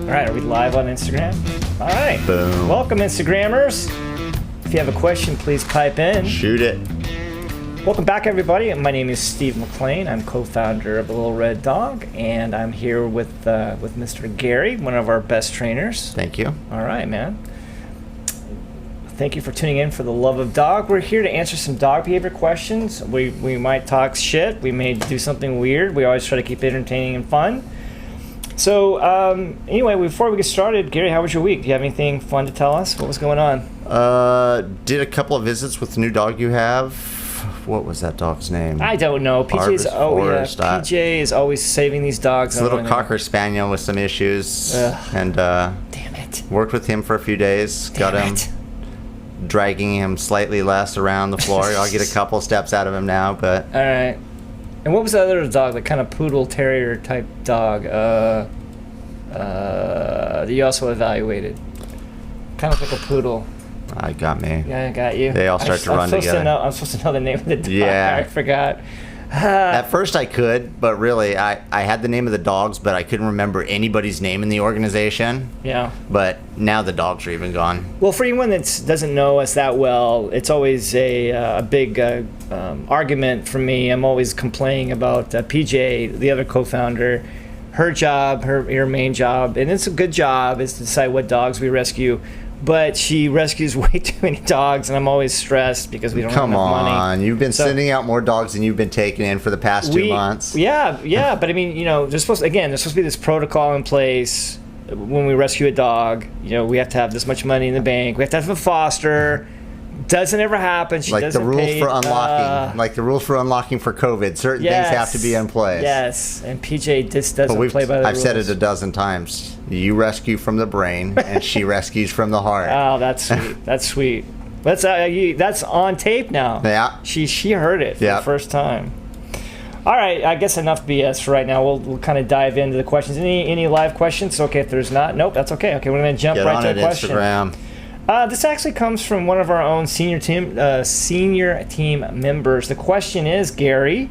All right, are we live on Instagram? All right. Boom. Welcome, Instagrammers. If you have a question, please pipe in. Shoot it. Welcome back, everybody. My name is Steve McLean. I'm co-founder of The Little Red Dog, and I'm here with Mr. Gary, one of our best trainers. Thank you. All right, man. Thank you for tuning in for The Love of Dog. We're here to answer some dog behavior questions. We might talk shit. We may do something weird. We always try to keep it entertaining and fun. So, anyway, before we get started, Gary, how was your week? Do you have anything fun to tell us? What was going on? Did a couple of visits with the new dog you have. What was that dog's name? I don't know. PJ is always saving these dogs. It's a little Cocker Spaniel with some issues. And damn it. Worked with him for a few days. Got him dragging him slightly less around the floor. I'll get a couple steps out of him now, but... All right. And what was the other dog, the kind of poodle terrier type dog that you also evaluated? Kind of like a poodle. I got me. Yeah, I got you. They all start to run together. I'm supposed to know the name of the dog. Yeah. I forgot. At first I could, but really I had the name of the dogs, but I couldn't remember anybody's name in the organization. Yeah. But now the dogs are even gone. Well, for anyone that doesn't know us that well, it's always a big argument for me. I'm always complaining about PJ, the other co-founder. Her job, her main job, and it's a good job, is to decide what dogs we rescue. But she rescues way too many dogs, and I'm always stressed because we don't have enough money. Come on, you've been sending out more dogs than you've been taking in for the past 2 months. Yeah, but I mean, there's supposed to be this protocol in place when we rescue a dog. We have to have this much money in the bank. We have to have a foster. Doesn't ever happen. She doesn't pay. Like the rules for unlocking for COVID. Certain things have to be in place. Yes, and PJ just doesn't play by the rules. I've said it a dozen times. You rescue from the brain, and she rescues from the heart. Oh, that's sweet. That's sweet. That's on tape now. Yeah. She heard it for the first time. All right, I guess enough BS for right now. We'll kind of dive into the questions. Any live questions? Okay, if there's not, nope, that's okay. Okay, we're going to jump right to the question. Instagram. This actually comes from one of our own senior team members. The question is, Gary,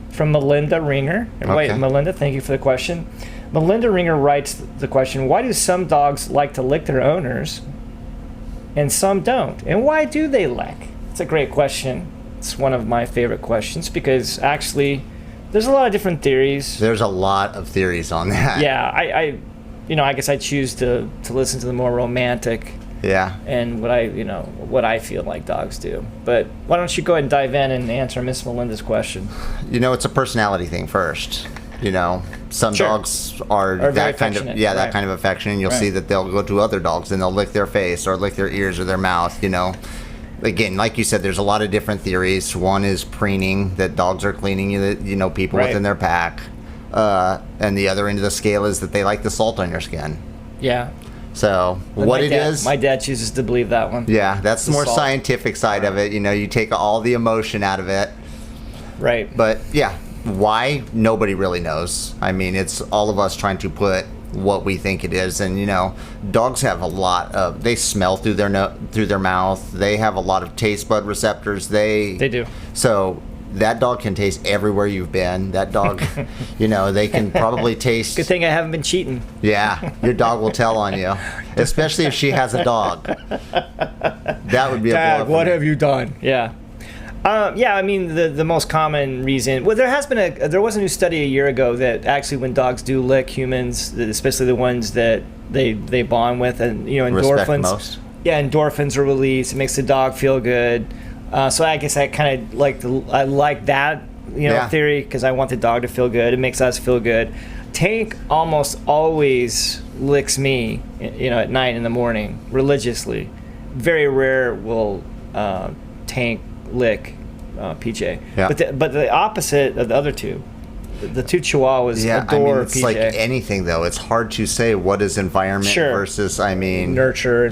from Melinda Ringer. Wait, Melinda, thank you for the question. Melinda Ringer writes the question, why do some dogs like to lick their owners and some don't? And why do they lick? It's a great question. It's one of my favorite questions because actually there's a lot of different theories. There's a lot of theories on that. Yeah, I guess I choose to listen to the more romantic. Yeah. And what I feel like dogs do. But why don't you go ahead and dive in and answer Miss Melinda's question? It's a personality thing first. Some dogs are that kind of that kind of affection, and you'll see that they'll go to other dogs and they'll lick their face or lick their ears or their mouth. Again, like you said, there's a lot of different theories. One is preening, that dogs are cleaning people within their pack, and the other end of the scale is that they like the salt on your skin. Yeah. So my dad chooses to believe that one. Yeah, that's the more scientific side of it. You take all the emotion out of it. Right. But yeah, why? Nobody really knows. I mean, it's all of us trying to put what we think it is. And dogs have a lot of. They smell through their mouth. They have a lot of taste bud receptors. They do. So that dog can taste everywhere you've been. That dog, they can probably taste. Good thing I haven't been cheating. Yeah, your dog will tell on you, especially if she has a dog. That would be Dad, a blow. What have you done? Yeah. I mean, the most common reason. Well, there was a new study a year ago that actually, when dogs do lick humans, especially the ones that they bond with, and endorphins. Respect most. Yeah, endorphins are released. It makes the dog feel good. So I guess I kind of like that theory because I want the dog to feel good. It makes us feel good. Tank almost always licks me, at night in the morning religiously. Very rare will Tank lick PJ. Yeah. But the opposite of the other two. The two Chihuahuas adore it's PJ. Like anything, though. It's hard to say what is environment versus, nurture.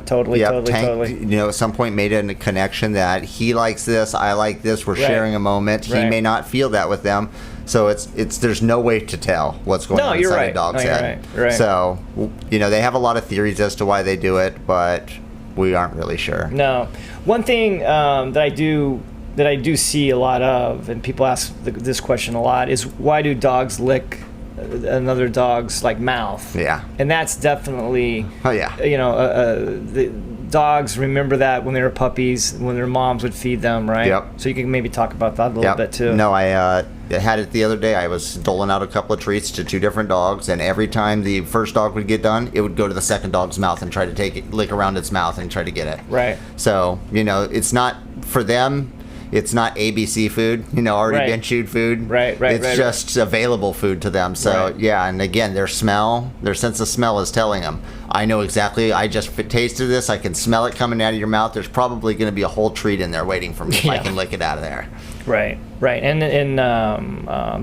Totally. Tank, at some point made a connection that he likes this, I like this, we're sharing a moment. He may not feel that with them. So it's there's no way to tell what's going on inside a dog's head. Right. So, they have a lot of theories as to why they do it, but we aren't really sure. No. One thing that I do see a lot of, and people ask this question a lot, is why do dogs lick another dog's like mouth. Yeah. And that's definitely. Oh yeah. The dogs remember that when they were puppies, when their moms would feed them, right? Yep. So you can maybe talk about that a little bit too. No, I had it the other day. I was doling out a couple of treats to 2 different dogs, and every time the first dog would get done, it would go to the second dog's mouth and try to lick around its mouth and try to get it. Right. So, it's not for them. It's not ABC food, already been chewed food. Right. It's just available food to them. So, yeah, and again, their sense of smell is telling them, I know exactly, I just tasted this, I can smell it coming out of your mouth. There's probably going to be a whole treat in there waiting for me if I can lick it out of there. Right. And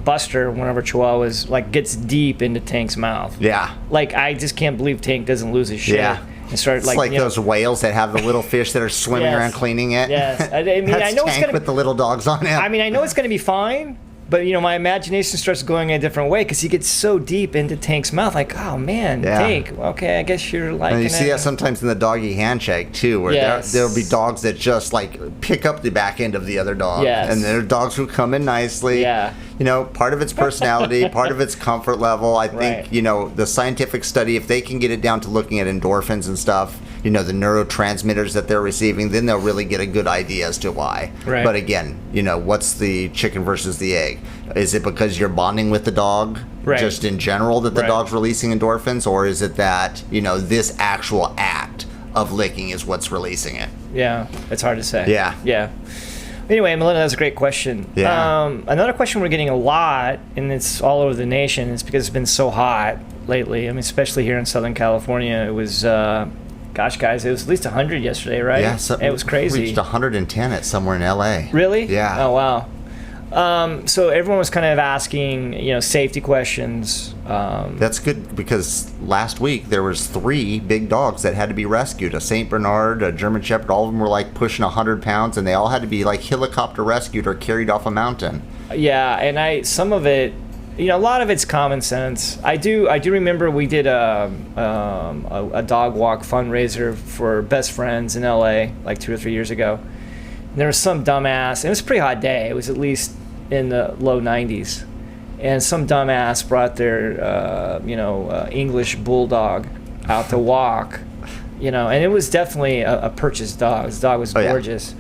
Buster, one of our Chihuahuas, like gets deep into Tank's mouth. Yeah. Like, I just can't believe Tank doesn't lose his shit. Yeah. And start, it's like those whales that have the little fish that are swimming around cleaning it. Yes. I mean, That's I know Tank it's gonna with the little dogs on it. I mean, I know it's going to be fine, but my imagination starts going a different way because he gets so deep into Tank's mouth. Like, oh man, Tank. Okay, I guess you're like. And you see that sometimes in the doggy handshake too, where there'll be dogs that just like pick up the back end of the other dog, and there are dogs who come in nicely. Yeah. Part of its personality, part of its comfort level. I think the scientific study, if they can get it down to looking at endorphins and stuff, the neurotransmitters that they're receiving, then they'll really get a good idea as to why. Right. But again, what's the chicken versus the egg? Is it because you're bonding with the dog just in general that the dog's releasing endorphins, or is it that, this actual act of licking is what's releasing it? Yeah, it's hard to say. Yeah. Anyway, Melinda, that's a great question. Yeah. Another question we're getting a lot, and it's all over the nation, is because it's been so hot lately. I mean, especially here in Southern California. It was, gosh, guys, it was at least 100 yesterday, right? Yeah, it was crazy. We reached 110 at somewhere in LA. Really? Yeah. Oh, wow. So everyone was kind of asking, safety questions. That's good, because last week there was 3 big dogs that had to be rescued. A Saint Bernard, a German Shepherd. All of them were like pushing 100 pounds, and they all had to be like helicopter rescued or carried off a mountain. Yeah, and some of it, a lot of it's common sense. I do remember we did a dog walk fundraiser for Best Friends in LA like 2 or 3 years ago. And there was some dumbass. It was a pretty hot day. It was at least in the low 90s, and some dumbass brought their English bulldog out to walk, and it was definitely a purchased dog. This dog was gorgeous.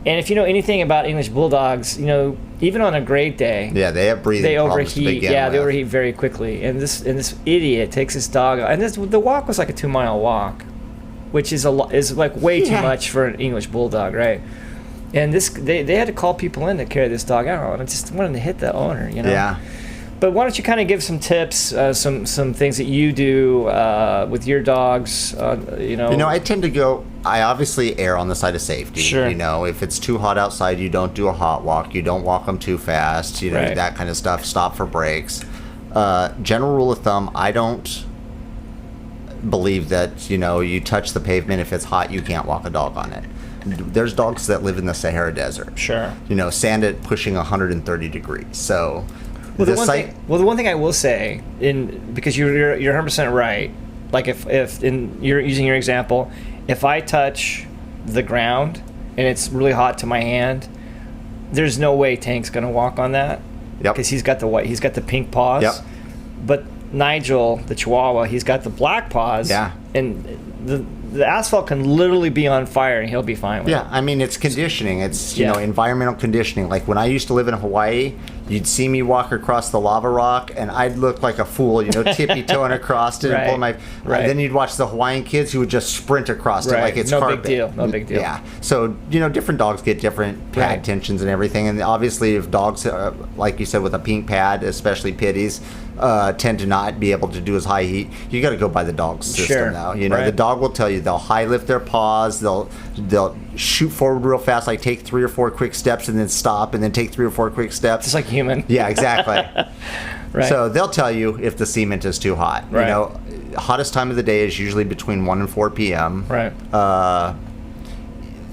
And if you know anything about English bulldogs, even on a great day, they have breathing problems to overheat. begin with. They overheat very quickly. And this idiot takes this dog out, and the walk was like a 2-mile walk, which is like way too much for an English bulldog, right? And they had to call people in to carry this dog out. And I just wanted to hit the owner, Yeah. But why don't you kind of give some tips, some things that you do with your dogs, I tend to I obviously err on the side of safety. Sure. If it's too hot outside, you don't do a hot walk. You don't walk them too fast. That kind of stuff. Stop for breaks. General rule of thumb, I don't believe that, you touch the pavement. If it's hot, you can't walk a dog on it. There's dogs that live in the Sahara Desert. Sure. Sand at pushing 130 degrees. So, the one thing I will say, because you're 100% right. Like if you're using your example, if I touch the ground and it's really hot to my hand, there's no way Tank's gonna walk on that. Yep. Because he's got the pink paws. Yep. But Nigel, the Chihuahua, he's got the black paws. Yeah. And the asphalt can literally be on fire and he'll be fine with it. Yeah, I mean, it's conditioning. It's, environmental conditioning. Like when I used to live in Hawaii, you'd see me walk across the lava rock and I'd look like a fool, tippy-toeing across it. And pull my, then you'd watch the Hawaiian kids who would just sprint across it like it's carpet. No big deal. Yeah. So, different dogs get different pad tensions and everything. And obviously if dogs, like you said, with a pink pad, especially pitties, tend to not be able to do as high heat, you got to go by the dog's system now. The dog will tell you they'll high lift their paws, they'll shoot forward real fast, like take 3 or 4 quick steps and then stop, and then take 3 or 4 quick steps. Just like human. Yeah, exactly. Right. So they'll tell you if the cement is too hot. Right. Hottest time of the day is usually between 1 and 4 p.m. Right.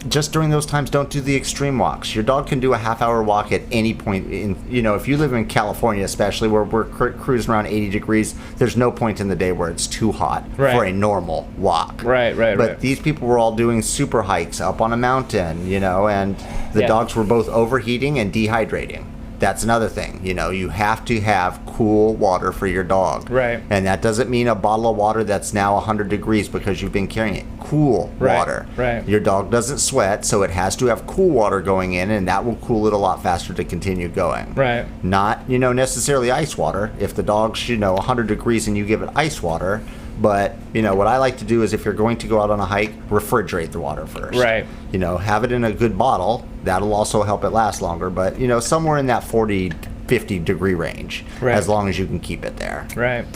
Just during those times, don't do the extreme walks. Your dog can do a half-hour walk at any point. If you live in California, especially where we're cruising around 80 degrees, there's no point in the day where it's too hot for a normal walk. Right. But these people were all doing super hikes up on a mountain, and the dogs were both overheating and dehydrating. that's another thing. You have to have cool water for your dog. Right. And that doesn't mean a bottle of water that's now 100 degrees because you've been carrying it. Cool water. Right. Your dog doesn't sweat, so it has to have cool water going in, and that will cool it a lot faster to continue going. Right. Not, necessarily ice water. If the dog's, 100 degrees and you give it ice water. But, what I like to do is if you're going to go out on a hike, refrigerate the water first. Right. Have it in a good bottle. That'll also help it last longer. But, somewhere in that 40, 50 degree range, as long as you can keep it there. Right.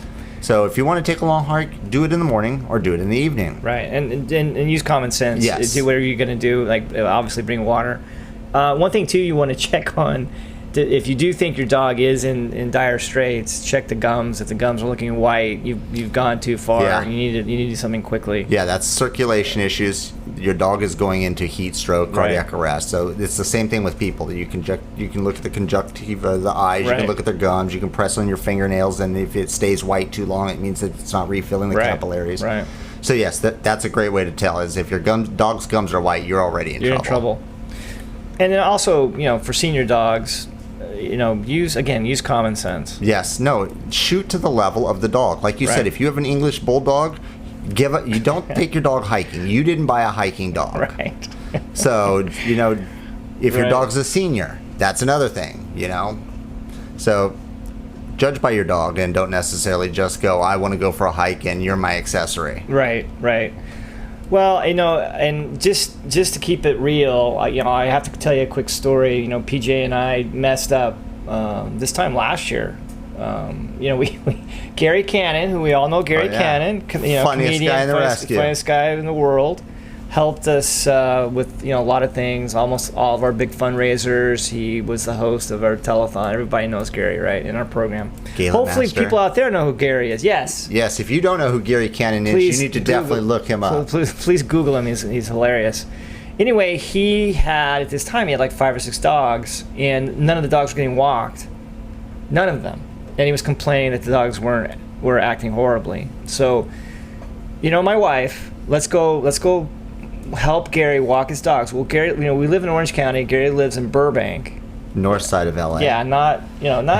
So if you want to take a long hike, do it in the morning or do it in the evening. Right. And use common sense. Yes. Do whatever you're going to do. Like, obviously bring water. One thing, too, you want to check on, if you do think your dog is in dire straits, check the gums. If the gums are looking white, you've gone too far. Yeah. You need to do something quickly. Yeah, that's circulation issues. Your dog is going into heat stroke, cardiac arrest. So it's the same thing with people. You can look at the conjunctiva of the eyes. You can look at their gums. You can press on your fingernails, and if it stays white too long, it means that it's not refilling the capillaries. Right. So yes, that's a great way to tell. Is if your dog's gums are white, you're already in trouble. You're in trouble. And then also, for senior dogs, use common sense. Yes. No. Shoot to the level of the dog. Like you said, if you have an English bulldog, you don't take your dog hiking. You didn't buy a hiking dog. Right. So, if your dog's a senior, that's another thing, So, judge by your dog and don't necessarily just go, I want to go for a hike and you're my accessory. Right. Well, and just to keep it real, I have to tell you a quick story. PJ and I messed up this time last year. Gary Cannon, who we all know, Cannon, funniest comedian, guy in the rescue, funniest guy in the world, helped us with a lot of things. Almost all of our big fundraisers. He was the host of our telethon. Everybody knows Gary, right? In our program. Galen Hopefully, Master. people out there know who Gary is. Yes. Yes. If you don't know who Gary Cannon is, you need to definitely look him up. Please Google him. He's hilarious. Anyway, he had like 5 or 6 dogs, and none of the dogs were getting walked. None of them. And he was complaining that the dogs were acting horribly. So, my wife, let's go help Gary walk his dogs. Well, Gary, we live in Orange County. Gary lives in Burbank, north side of LA. Yeah,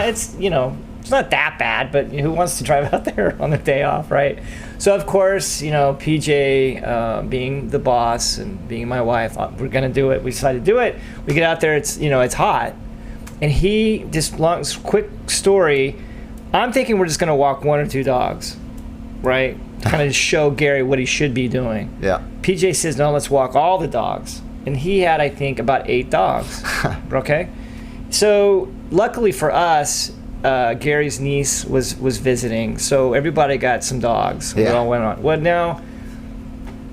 it's not that bad, but who wants to drive out there on their day off, right? So of course, PJ, being the boss and being my wife, we're gonna do it. We decided to do it. We get out there. It's hot, and he quick story. I'm thinking we're just gonna walk 1 or 2 dogs, right? Kind of show Gary what he should be doing. Yeah. PJ says, no, let's walk all the dogs. And he had, I think, about 8 dogs. Okay? So luckily for us, Gary's niece was visiting. So everybody got some dogs. Yeah. We all went on. Well, now,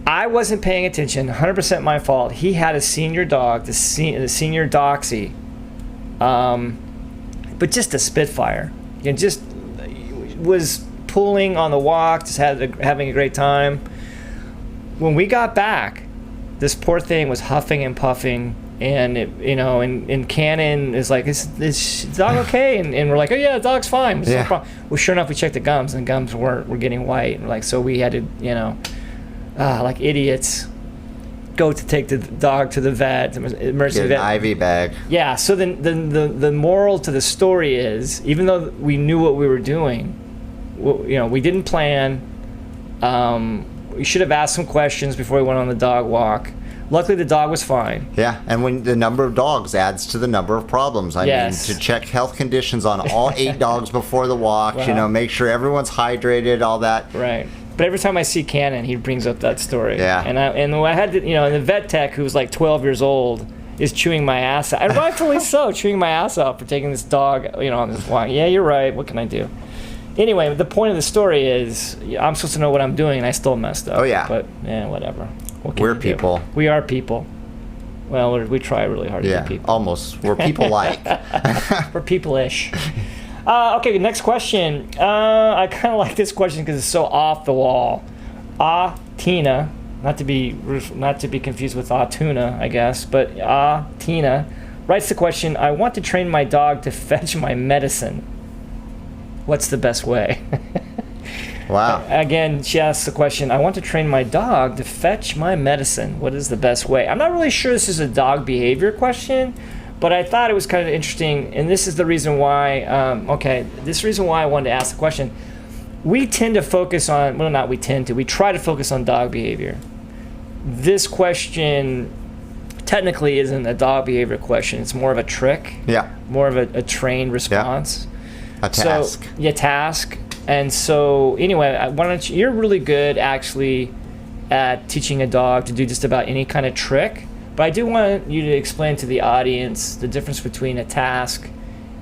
I wasn't paying attention. 100% my fault. He had a senior dog, the senior Doxy. But just a Spitfire. Just was pulling on the walk, just having a great time. When we got back, this poor thing was huffing and puffing, and and Cannon is like, is the dog okay? And we're like, oh yeah, the dog's fine. No problem. Well, sure enough, we checked the gums, and the gums were getting white. And so we had to, like idiots, go to take the dog to the vet, emergency vet. Get an IV bag. Yeah. So then the moral to the story is, even though we knew what we were doing, we didn't plan. We should have asked some questions before we went on the dog walk. Luckily, the dog was fine. Yeah, and when the number of dogs adds to the number of problems. I mean, to check health conditions on all 8 dogs before the walk, make sure everyone's hydrated, all that. Right. But every time I see Cannon, he brings up that story. Yeah. And I had to, and the vet tech, who was like 12 years old, is chewing my ass out. And rightfully so, chewing my ass out for taking this dog, on this walk. Yeah, you're right. What can I do? Anyway, the point of the story is, I'm supposed to know what I'm doing, and I still messed up. Oh, yeah. But, whatever. We're people. We are people. Well, we try really hard to be people. Almost. We're people-like. We're people-ish. Okay, next question. I kind of like this question because it's so off the wall. Tina, not to be confused with Tuna, I guess, but Tina writes the question, I want to train my dog to fetch my medicine. What's the best way? Wow. Again, she asks the question, I want to train my dog to fetch my medicine. What is the best way? I'm not really sure this is a dog behavior question, But I thought it was kind of interesting, and this is the reason why. This reason why I wanted to ask the question. We tend to focus on, well, not we tend to. We try to focus on dog behavior. This question technically isn't a dog behavior question. It's more of a trick. Yeah. More of a trained response. Yeah. A task. So, task. And so, anyway, why don't you're really good actually at teaching a dog to do just about any kind of trick. But I do want you to explain to the audience the difference between a task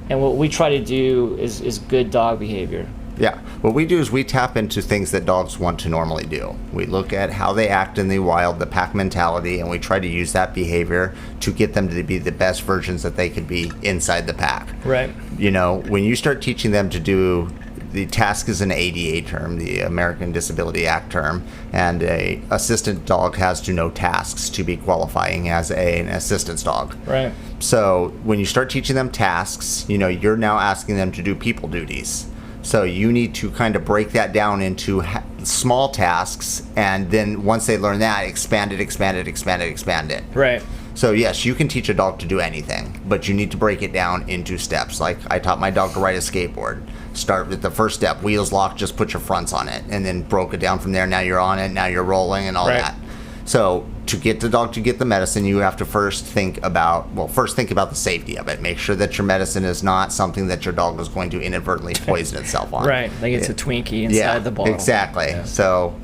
and what we try to do is good dog behavior. Yeah. What we do is we tap into things that dogs want to normally do. We look at how they act in the wild, the pack mentality, and we try to use that behavior to get them to be the best versions that they could be inside the pack. Right. You know, when you start teaching them to do, the task is an ADA term, the American Disability Act term, and a assistant dog has to know tasks to be qualifying as an assistance dog. Right. So when you start teaching them tasks, you know, you're now asking them to do people duties. So you need to kind of break that down into small tasks, and then once they learn that, expand it. Right. So yes, you can teach a dog to do anything, but you need to break it down into steps. Like I taught my dog to ride a skateboard. Start with the first step, wheels locked, just put your fronts on it, and then broke it down from there. Now you're on it, now you're rolling and all that. So to get the dog to get the medicine, you have to first think about the safety of it. Make sure that your medicine is not something that your dog is going to inadvertently poison itself on. Right, like it's a Twinkie inside the bottle. Exactly. Yeah. So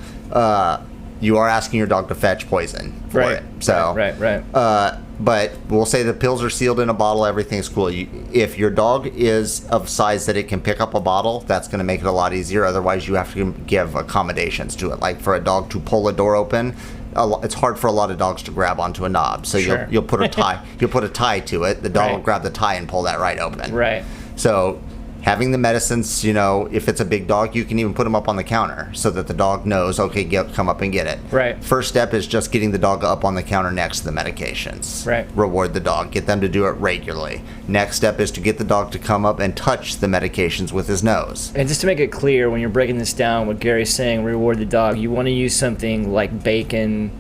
you are asking your dog to fetch poison for it. So right. But we'll say the pills are sealed in a bottle, everything's cool. If your dog is of size that it can pick up a bottle, that's going to make it a lot easier. Otherwise, you have to give accommodations to it. Like for a dog to pull a door open, it's hard for a lot of dogs to grab onto a knob. So you'll put a tie. You'll put a tie to it. The dog will grab the tie and pull that right open. Right. So having the medicines, you know, if it's a big dog, you can even put them up on the counter so that the dog knows, okay, come up and get it. Right. First step is just getting the dog up on the counter next to the medications. Right. Reward the dog. Get them to do it regularly. Next step is to get the dog to come up and touch the medications with his nose. And just to make it clear, when you're breaking this down, what Gary's saying, reward the dog, you want to use something like bacon,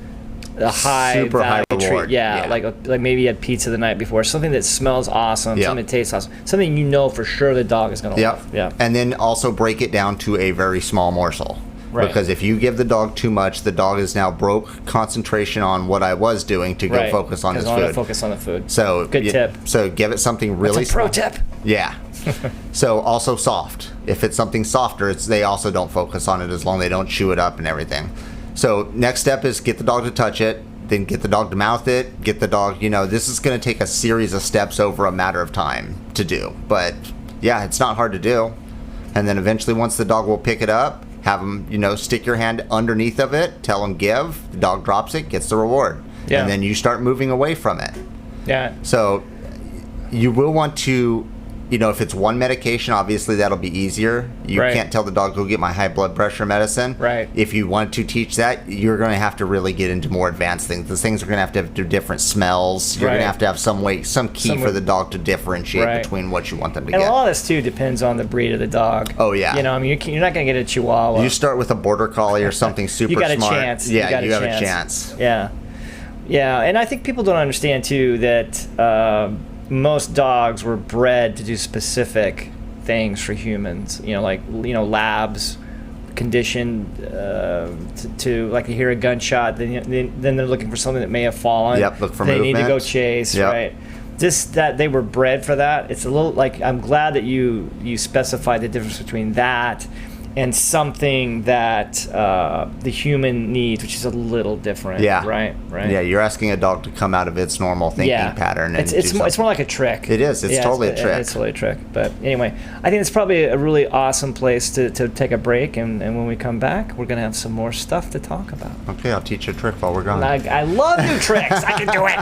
a super high reward. Treat. Yeah, like maybe you had pizza the night before, something that smells awesome, something that tastes awesome, something you know for sure the dog is going to love. Yeah. And then also break it down to a very small morsel. Right. Because if you give the dog too much, the dog is now broke concentration on what I was doing to go focus on his food. To focus on the food. So good tip. So give it something really That's a pro tip. Yeah. So also soft. If it's something softer, they also don't focus on it as long as they don't chew it up and everything. So next step is get the dog to touch it, then get the dog to mouth it, get the dog, you know, this is going to take a series of steps over a matter of time to do. But yeah, it's not hard to do. And then eventually once the dog will pick it up, have them, you know, stick your hand underneath of it, tell them give, the dog drops it, gets the reward. Yeah. And then you start moving away from it. Yeah. So you will want to, you know, if it's one medication, obviously that'll be easier. You can't tell the dog, go get my high blood pressure medicine. Right. If you want to teach that, you're going to have to really get into more advanced things. Those things are going to have do different smells. You're going to have some way, some key for the dog to differentiate between what you want them to get. And a lot of this, too, depends on the breed of the dog. Oh, yeah. You know, I mean, you're not going to get a Chihuahua. You start with a Border Collie or something super smart. You got a chance. Yeah, you have a chance. Yeah. Yeah, and I think people don't understand, too, that most dogs were bred to do specific things for humans. You know, like, you know, labs conditioned to like hear a gunshot, then they're looking for something that may have fallen. Yep, look for they movement. Need to go chase, right? Just that they were bred for that. It's a little like, I'm glad that you specified the difference between that and something that the human needs, which is a little different. Yeah. Right. Yeah, you're asking a dog to come out of its normal thinking pattern. And it's more like a trick. It is. It's totally a trick. It's totally a trick. But anyway, I think it's probably a really awesome place to take a break. And when we come back, we're going to have some more stuff to talk about. Okay, I'll teach you a trick while we're gone. I love new tricks. I can do it.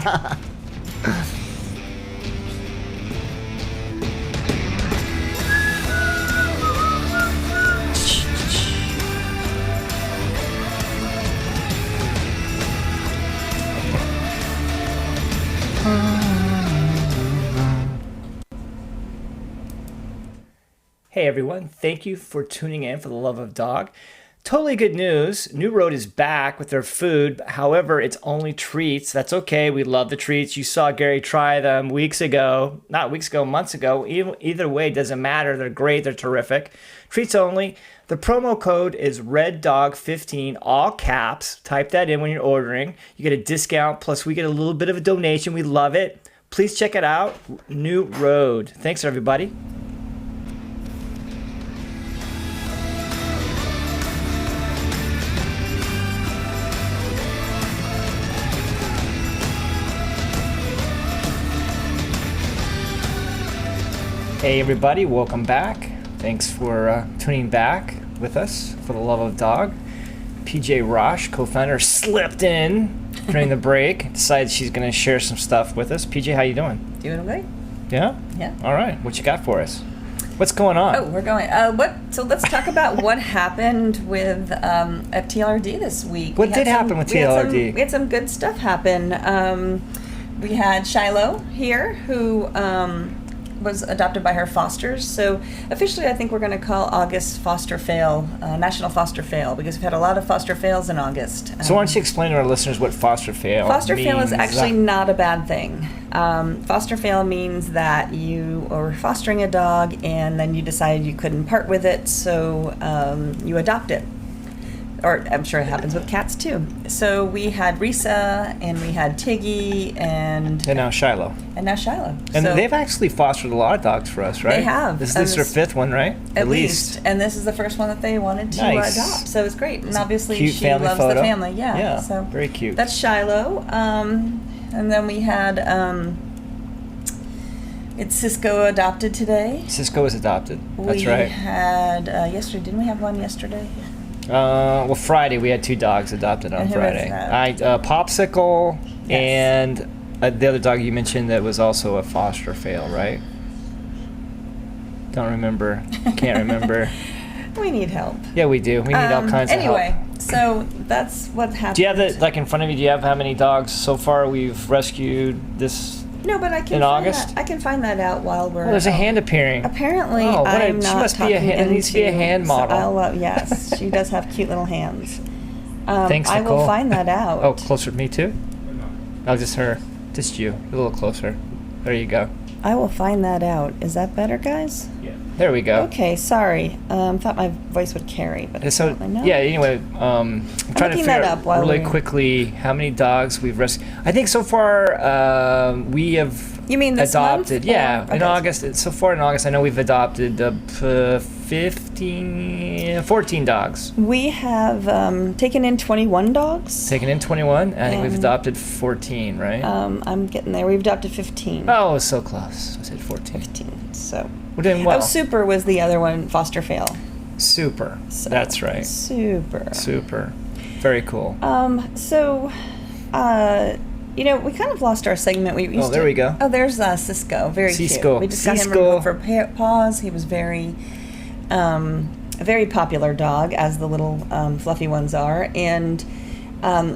Hey everyone, thank you for tuning in for the Love of Dog. Totally good news. New Road is back with their food. However, it's only treats. That's okay. We love the treats. You saw Gary try them months ago. Either way, doesn't matter. They're great. They're terrific. Treats only. The promo code is RedDog15, all caps. Type that in when you're ordering. You get a discount, plus we get a little bit of a donation. We love it. Please check it out. New Road. Thanks, everybody. Hey everybody, welcome back. Thanks for tuning back with us for the love of dog. PJ Rosh, co-founder, slipped in during the break. Decided she's going to share some stuff with us. PJ, how you doing? Doing great. Yeah? Yeah. All right. What you got for us? What's going on? Oh, we're going. So let's talk about what happened with at TLRD this week. What did happen with TLRD? We had some good stuff happen. We had Shiloh here, who was adopted by her fosters. So officially, I think we're going to call August Foster Fail, National Foster Fail, because we've had a lot of foster fails in August. So why don't you explain to our listeners what foster fail Foster means? fail is actually not a bad thing. Foster fail means that you are fostering a dog and then you decided you couldn't part with it, so you adopt it. Or I'm sure it happens with cats too. So we had Risa and we had Tiggy and now Shiloh. And now Shiloh. And so they've actually fostered a lot of dogs for us, right? They have. This is their fifth one, right? At least. And this is the first one that they wanted to adopt. So it's great. And obviously she loves the family. Yeah. So very cute. That's Shiloh. And then we had it's Cisco adopted today. Cisco was adopted. That's right. We had yesterday. Didn't we have one yesterday? Well, Friday we had 2 dogs adopted on Friday. Popsicle and the other dog you mentioned that was also a foster fail, right? Don't remember. Can't remember. We need help. Yeah, we do. We need all kinds of help. Anyway, so that's what happened. Do you have in front of you? Do you have how many dogs so far we've rescued this? No, but I can in August. I can find that out while we're. Oh, there's a hand appearing. Apparently, I'm not must be it needs to be a hand model. So yes, she does have cute little hands. Thanks, Nicole. I will find that out. Oh, closer to me too? Oh, just her. Just you. A little closer. There you go. I will find that out. Is that better, guys? Yeah. There we go. Okay, sorry. Thought my voice would carry, but so not. Yeah. Anyway, I'm trying to figure out really quickly how many dogs we've rescued. I think so far we have. You mean this adopted? month? Yeah, okay. in August. So far in August, I know we've adopted 14 dogs. We have taken in 21 dogs. Taken in 21. I think we've adopted 14, right? I'm getting there. We've adopted 15. Oh, so close. I said 14. 15. So we're doing well. Oh, Super was the other one. Foster fail. Super. So, that's right. Super. Very cool. We kind of lost our segment. We used there we go. Oh, there's Cisco. Very Cisco. cute. We just got him removed for paws. He was very, a very popular dog, as the little fluffy ones are. And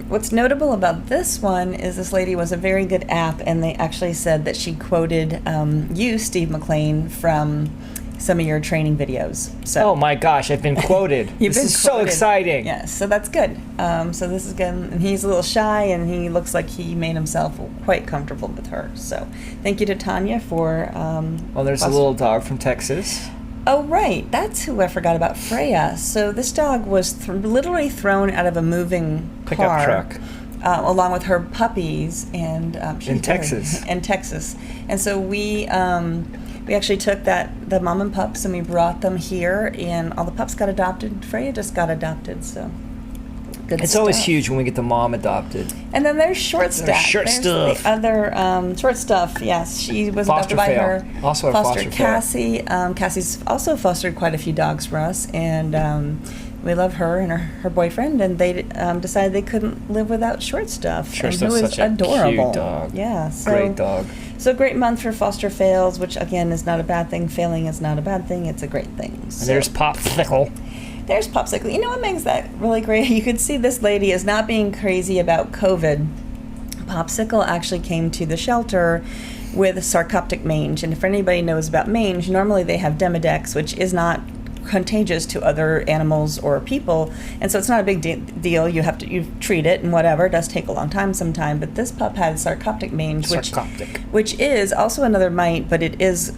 what's notable about this one is this lady was a very good app, and they actually said that she quoted you, Steve McLean, from some of your training videos. So, oh my gosh, I've been quoted. This is so exciting. Yes, so that's good. So this is good. And he's a little shy, and he looks like he made himself quite comfortable with her. So thank you to Tanya for. There's a little dog from Texas. Oh, right. That's who I forgot about, Freya. So this dog was literally thrown out of a moving pickup truck. Along with her puppies, and in Texas. In Texas. And so we actually took the mom and pups and we brought them here, and all the pups got adopted. Freya just got adopted, so good It's stuff. always huge when we get the mom adopted. And then there's Short Stack. Short There's Stuff. The other Short Stuff, yes. She was adopted by her also foster Cassie. Cassie's also fostered quite a few dogs for us, and we love her and her boyfriend, and they decided they couldn't live without Short Stuff. Short Stuff's such a cute dog. Yeah, great dog. So great month for foster fails, which again is not a bad thing. Failing is not a bad thing; it's a great thing. So. And there's Popsicle. There's Popsicle. You know what makes that really great? You could see this lady is not being crazy about COVID. Popsicle actually came to the shelter with sarcoptic mange, and if anybody knows about mange, normally they have Demodex, which is not contagious to other animals or people, and so it's not a big deal. You treat it and whatever. It does take a long time sometime, but this pup had sarcoptic mange, which is also another mite, but it is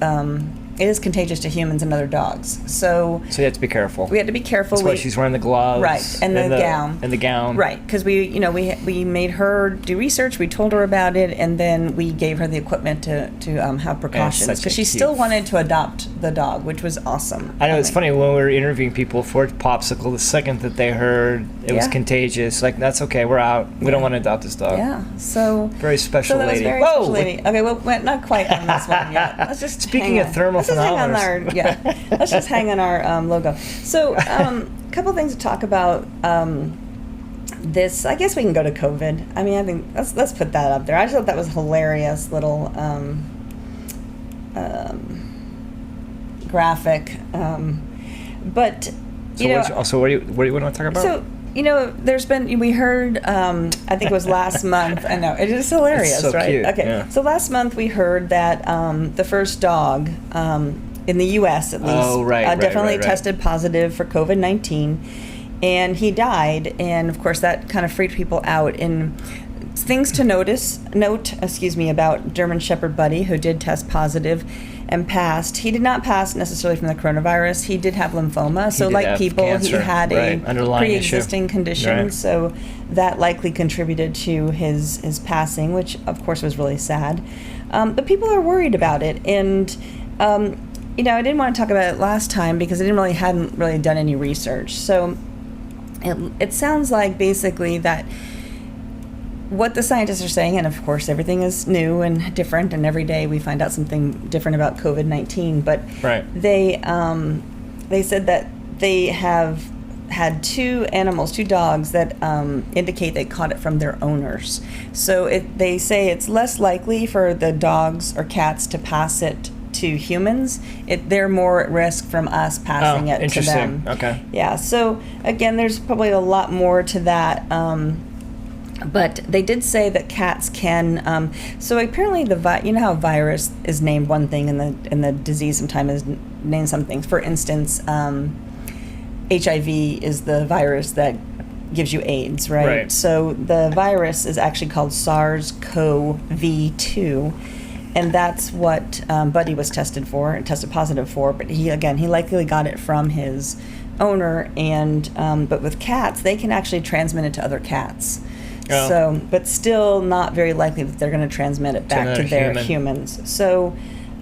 contagious to humans and other dogs. So you have to be careful. We had to be careful. That's why she's wearing the gloves, right, and the gown, and the gown, right? Because we made her do research. We told her about it, and then we gave her the equipment to have precautions because she still wanted to adopt the dog, which was awesome. I know it's funny when we were interviewing people for Popsicle. The second that they heard it was contagious, like that's okay, we're out. We don't want to adopt this dog. Yeah, so very special lady. Very special lady. Okay, well, we're not quite on this one yet. Let's just speaking of thermal. Let's just hang on our logo. So, a couple things to talk about. This, I guess we can go to COVID. I mean, I think let's put that up there. I just thought that was a hilarious little graphic. But so what do you want to talk about? So, we heard, I think it was last month. I know, it is hilarious, it's so right? Cute. Okay, yeah. So last month we heard that the first dog, in the U.S. at least, definitely tested positive for COVID-19, and he died, and of course that kind of freaked people out. And things to note, about German Shepherd Buddy, who did test positive and passed. He did not pass necessarily from the coronavirus. He did have lymphoma, so like people, cancer, he had a pre-existing condition, right. So that likely contributed to his passing, which of course was really sad. But people are worried about it, and I didn't want to talk about it last time because I hadn't really done any research. So it sounds like basically that what the scientists are saying, and of course everything is new and different, and every day we find out something different about COVID-19, but they said that they have had two dogs that indicate they caught it from their owners. So they say it's less likely for the dogs or cats to pass it to humans. They're more at risk from us passing it to them. Okay. Yeah, so again, there's probably a lot more to that. But they did say that cats can. So apparently, how virus is named one thing, and the disease sometimes is named something. For instance, HIV is the virus that gives you AIDS, right? So the virus is actually called SARS-CoV-2, and that's what Buddy was tested positive for. But he likely got it from his owner, and but with cats, they can actually transmit it to other cats. Oh. So, but still not very likely that they're going to transmit it back to their humans. So,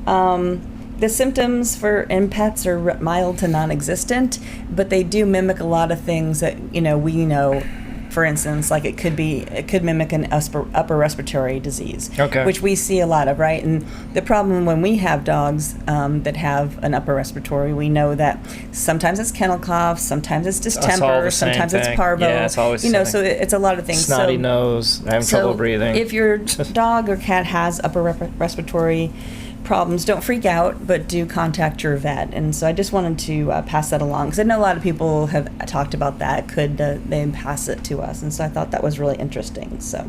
the symptoms in pets are mild to non-existent, but they do mimic a lot of things that we know. For instance, like it could mimic an upper respiratory disease, which we see a lot of, right? And the problem when we have dogs that have an upper respiratory, we know that sometimes it's kennel cough, sometimes it's distemper, sometimes it's parvo. Yeah, it's always so it's a lot of things. Snotty nose, having trouble breathing. If your dog or cat has upper respiratory problems, don't freak out, but do contact your vet. And so I just wanted to pass that along, because I know a lot of people have talked about that. Could they pass it to us? And so I thought that was really interesting. So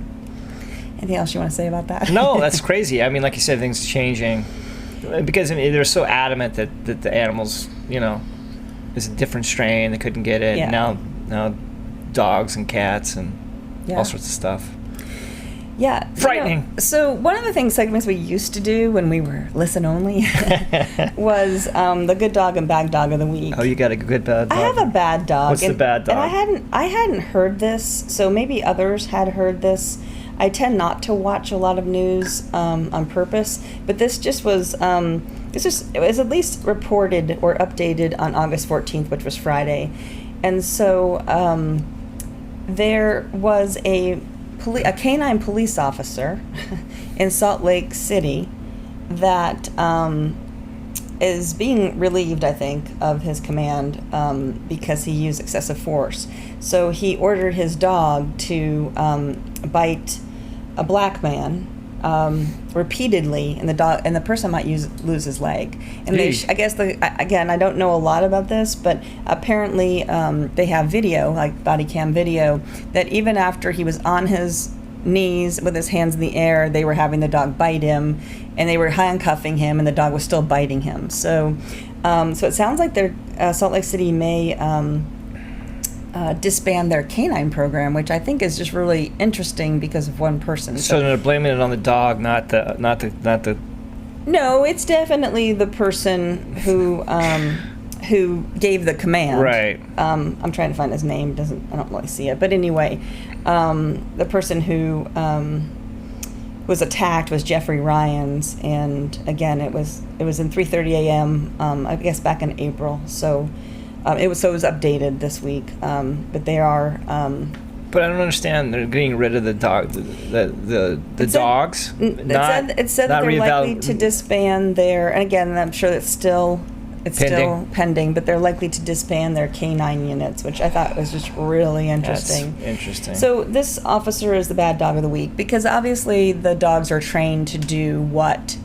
anything else you want to say about that? No, that's crazy. I mean, like you said, things changing, because they're so adamant that the animals, is a different strain, they couldn't get it. Yeah. Now dogs and cats and all sorts of stuff. Yeah. Frightening. So one of the segments we used to do when we were listen only was the good dog and bad dog of the week. Oh, you got a good bad dog? I have a bad dog. What's the bad dog? And I hadn't heard this, so maybe others had heard this. I tend not to watch a lot of news on purpose, but this just was it was at least reported or updated on August 14th, which was Friday. And so there was a canine police officer in Salt Lake City that is being relieved, I think, of his command because he used excessive force. So he ordered his dog to bite a black man repeatedly, and the person might lose his leg. And I guess again, I don't know a lot about this, but apparently they have video, like body cam video, that even after he was on his knees with his hands in the air, they were having the dog bite him, and they were handcuffing him, and the dog was still biting him. So So it sounds like Salt Lake City may disband their canine program, which I think is just really interesting because of one person. So they're blaming it on the dog, not the. No, it's definitely the person who gave the command. Right. I'm trying to find his name. I don't really see it. But anyway, the person who was attacked was Jeffrey Ryans, and again, it was in 3:30 a.m. I guess back in April. So it was updated this week. But they are. But I don't understand. They're getting rid of the dog, the dogs. It said that they're likely to disband their. And again, I'm sure it's still pending, but they're likely to disband their canine units, which I thought was just really interesting. That's interesting. So this officer is the bad dog of the week because obviously the dogs are trained to do what,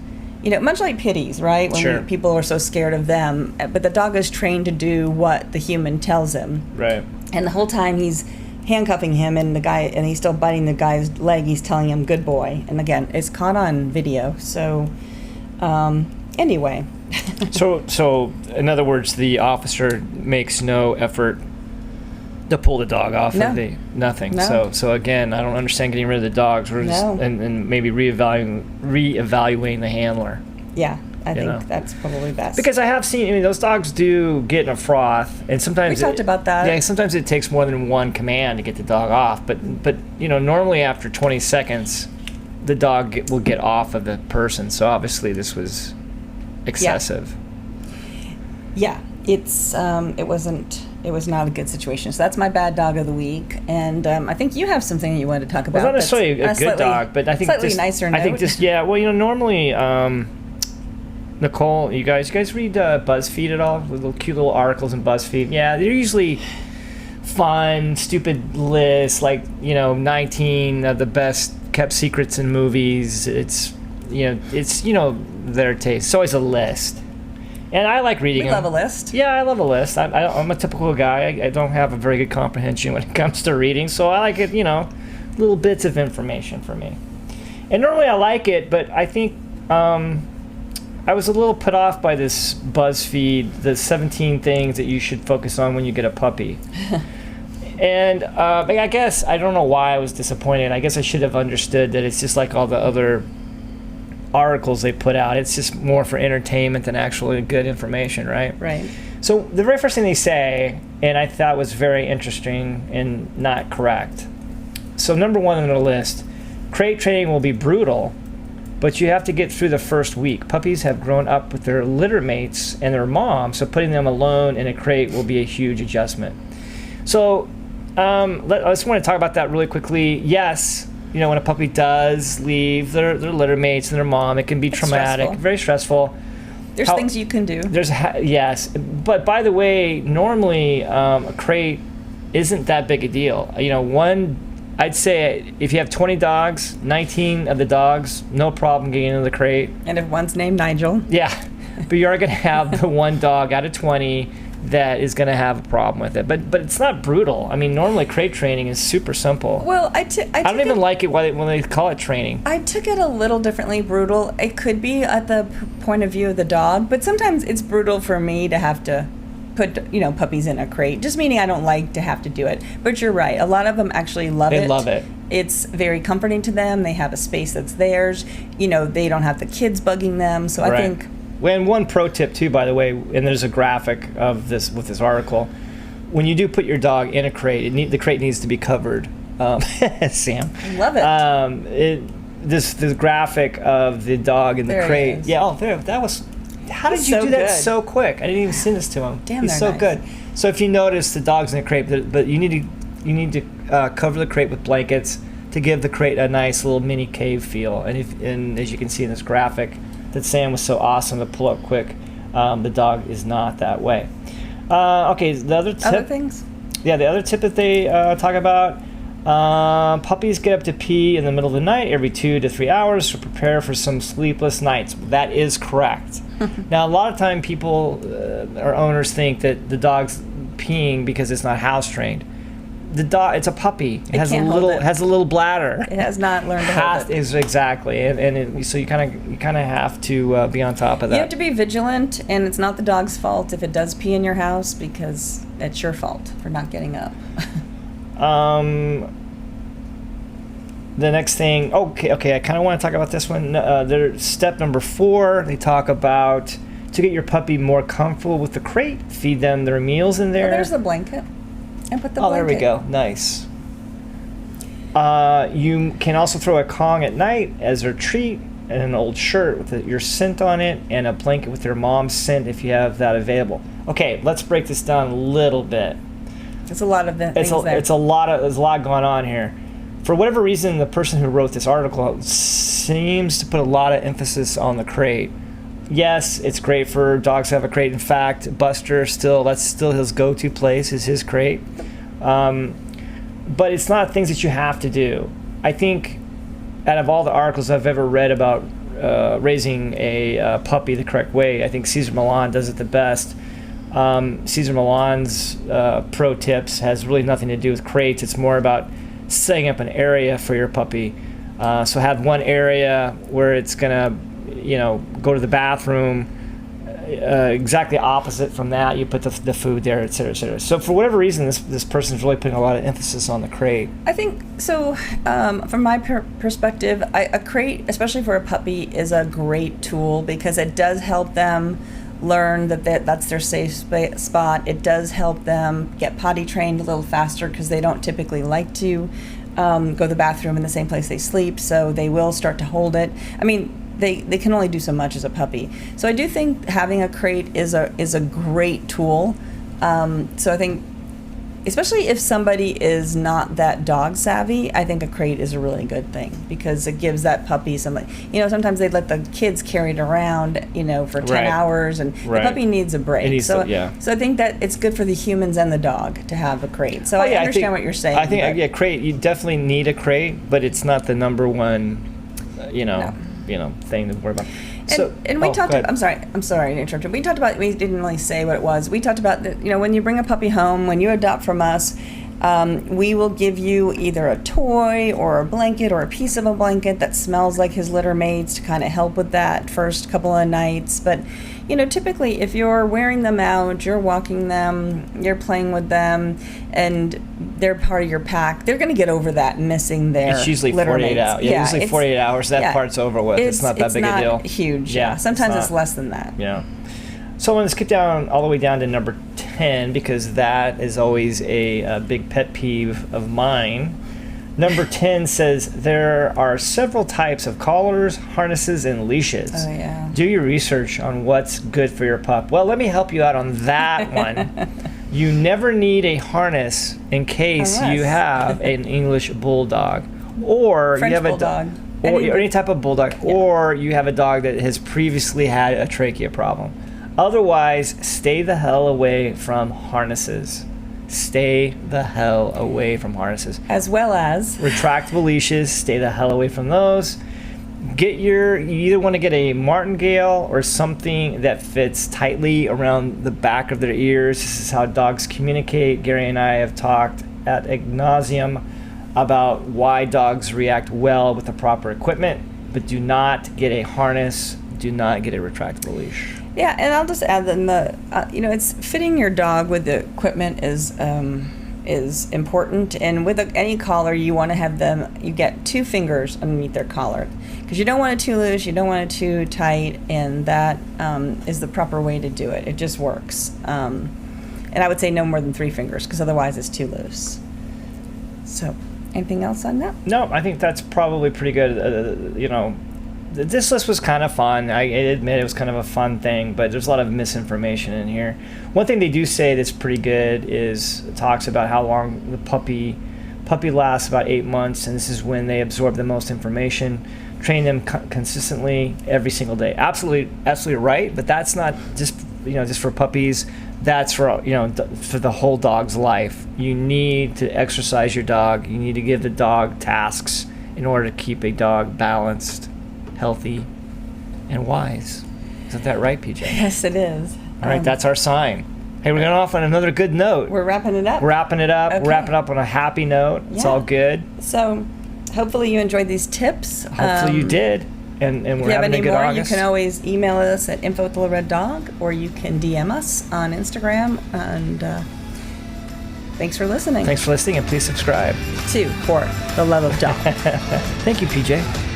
much like pitties, right? When people are so scared of them, but the dog is trained to do what the human tells him. Right. And the whole time he's handcuffing him and he's still biting the guy's leg, he's telling him good boy. And again, it's caught on video. So anyway. So in other words, the officer makes no effort to pull the dog off of nothing. No. So again, I don't understand getting rid of the dogs. We're just, and maybe reevaluating the handler. Yeah, I think that's probably best. Because I have seen, those dogs do get in a froth, and sometimes we talked about that. Yeah, sometimes it takes more than one command to get the dog off. But normally after 20 seconds, the dog will get off of the person. So obviously this was excessive. Yeah, it was not a good situation. So that's my bad dog of the week, and I think you have something you wanted to talk about. Well, not necessarily a good dog, but I think slightly nicer note. I think just normally Nicole, you guys read BuzzFeed at all? Little cute little articles in BuzzFeed. Yeah, they're usually fun, stupid lists, like 19 of the best kept secrets in movies. It's their taste. It's always a list. And I like reading them. We love a list. Yeah, I love a list. I'm a typical guy. I don't have a very good comprehension when it comes to reading, so I like it, little bits of information for me. And normally I like it, but I think I was a little put off by this BuzzFeed, the 17 things that you should focus on when you get a puppy. And I guess, I don't know why I was disappointed. I guess I should have understood that it's just like all the other articles they put out. It's just more for entertainment than actually good information, right? Right. So the very first thing they say, and I thought was very interesting and not correct. So number one on their list, crate training will be brutal, but you have to get through the first week. Puppies have grown up with their litter mates and their mom, so putting them alone in a crate will be a huge adjustment. So I just want to talk about that really quickly. Yes, when a puppy does leave their litter mates and their mom, it can be traumatic, stressful. Very stressful. There's things you can do. Yes, but by the way, normally a crate isn't that big a deal. I'd say if you have 20 dogs, 19 of the dogs, no problem getting into the crate. And if one's named Nigel. Yeah, but you are going to have the one dog out of 20 that is going to have a problem with it. But it's not brutal. Normally crate training is super simple. Well, I don't even like it when they call it training. I took it a little differently. Brutal. It could be at the point of view of the dog, but sometimes it's brutal for me to have to put puppies in a crate. Just meaning I don't like to have to do it. But you're right. A lot of them actually love it. They love it. It's very comforting to them. They have a space that's theirs. They don't have the kids bugging them. So right. I think. And one pro tip too, by the way, and there's a graphic of this with this article. When you do put your dog in a crate, the crate needs to be covered. Sam, I love it. This graphic of the dog in the crate. Yeah. Oh, there. That was. How did you do that so quick? I didn't even send this to him. Damn, he's so nice. good. So if you notice, the dog's in a crate, but you need to cover the crate with blankets to give the crate a nice little mini cave feel. And as you can see in this graphic, that Sam was so awesome to pull up quick. The dog is not that way. Okay, the other tip. Other things? Yeah, the other tip that they talk about, puppies get up to pee in the middle of the night every 2 to 3 hours, so prepare for some sleepless nights. That is correct. Now, a lot of time people or owners think that the dog's peeing because it's not house trained. the dog, it's a puppy. It has a little bladder. It has not learned to hold it. Exactly, so you kind of have to be on top of that. You have to be vigilant, and it's not the dog's fault if it does pee in your house, because it's your fault for not getting up. The next thing, okay, I kind of want to talk about this one. There's step number 4. They talk about to get your puppy more comfortable with the crate, feed them their meals in there. Oh, there's the blanket. And put the blanket. Oh, there we go. Nice. You can also throw a Kong at night as their treat, and an old shirt with your scent on it, and a blanket with your mom's scent if you have that available. Okay, let's break this down a little bit. There's a lot of things there. There's a lot going on here. For whatever reason, the person who wrote this article seems to put a lot of emphasis on the crate. Yes, it's great for dogs to have a crate. In fact, Buster that's still his go-to place, is his crate. But it's not things that you have to do. I think out of all the articles I've ever read about raising a puppy the correct way, I think Cesar Millan does it the best. Cesar Millan's pro tips has really nothing to do with crates. It's more about setting up an area for your puppy. So have one area where it's gonna, go to the bathroom. Exactly opposite from that, you put the food there, et cetera, et cetera. So for whatever reason, this person's really putting a lot of emphasis on the crate. I think so. From my perspective, a crate, especially for a puppy, is a great tool because it does help them learn that's their safe spot. It does help them get potty trained a little faster because they don't typically like to go to the bathroom in the same place they sleep, so they will start to hold it. I mean, they can only do so much as a puppy. So I do think having a crate is a great tool. So I think, especially if somebody is not that dog savvy, I think a crate is a really good thing because it gives that puppy something. Sometimes they let the kids carry it around, for 10 hours, and the puppy needs a break. So I think that it's good for the humans and the dog to have a crate. So I understand what you're saying. I think crate. You definitely need a crate, but it's not the number one, thing to worry about. And we talked about, I'm sorry to interrupt you. We talked about, we didn't really say what it was. We talked about that, when you bring a puppy home, when you adopt from us, we will give you either a toy or a blanket or a piece of a blanket that smells like his litter mates to kind of help with that first couple of nights. But, typically if you're wearing them out, you're walking them, you're playing with them, and they're part of your pack, they're going to get over that missing their It's usually litter 48 mates. hours. Yeah, usually 48 hours. That part's over with. It's not that big a deal. It's not huge. Yeah. Sometimes it's less than that. Yeah. So I'm going to skip all the way down to number 10 because that is always a big pet peeve of mine. Number 10 says there are several types of collars, harnesses, and leashes. Oh, yeah. Do your research on what's good for your pup. Well, let me help you out on that one. You never need a harness in case you have an English bulldog or French you have bulldog. or any type of bulldog, or you have a dog that has previously had a trachea problem. Otherwise, stay the hell away from harnesses. Stay the hell away from harnesses. As well as retractable leashes. Stay the hell away from those. You either want to get a martingale or something that fits tightly around the back of their ears. This is how dogs communicate. Gary and I have talked ad nauseum about why dogs react well with the proper equipment, but do not get a harness. Do not get a retractable leash. Yeah, and I'll just add that it's fitting your dog with the equipment is important, and with any collar, you want to have you get 2 fingers underneath their collar because you don't want it too loose, you don't want it too tight, and that is the proper way to do it. It just works, and I would say no more than 3 fingers because otherwise it's too loose. So, anything else on that? No, I think that's probably pretty good. This list was kind of fun. I admit it was kind of a fun thing, but there's a lot of misinformation in here. One thing they do say that's pretty good is it talks about how long the puppy lasts, about 8 months, and this is when they absorb the most information. Train them consistently every single day. Absolutely right, but that's not just for puppies. That's for for the whole dog's life. You need to exercise your dog. You need to give the dog tasks in order to keep a dog balanced, healthy, and wise. Isn't that right, PJ? Yes, it is. All right, that's our sign. Hey, we're going off on another good note. We're wrapping it up. Okay. Wrapping it up on a happy note. It's all good. So hopefully you enjoyed these tips. Hopefully you did. And we're having a good August. You can always email us at info@littlereddog, or you can DM us on Instagram. And thanks for listening. Thanks for listening, and please subscribe. For the love of dog. Thank you, PJ.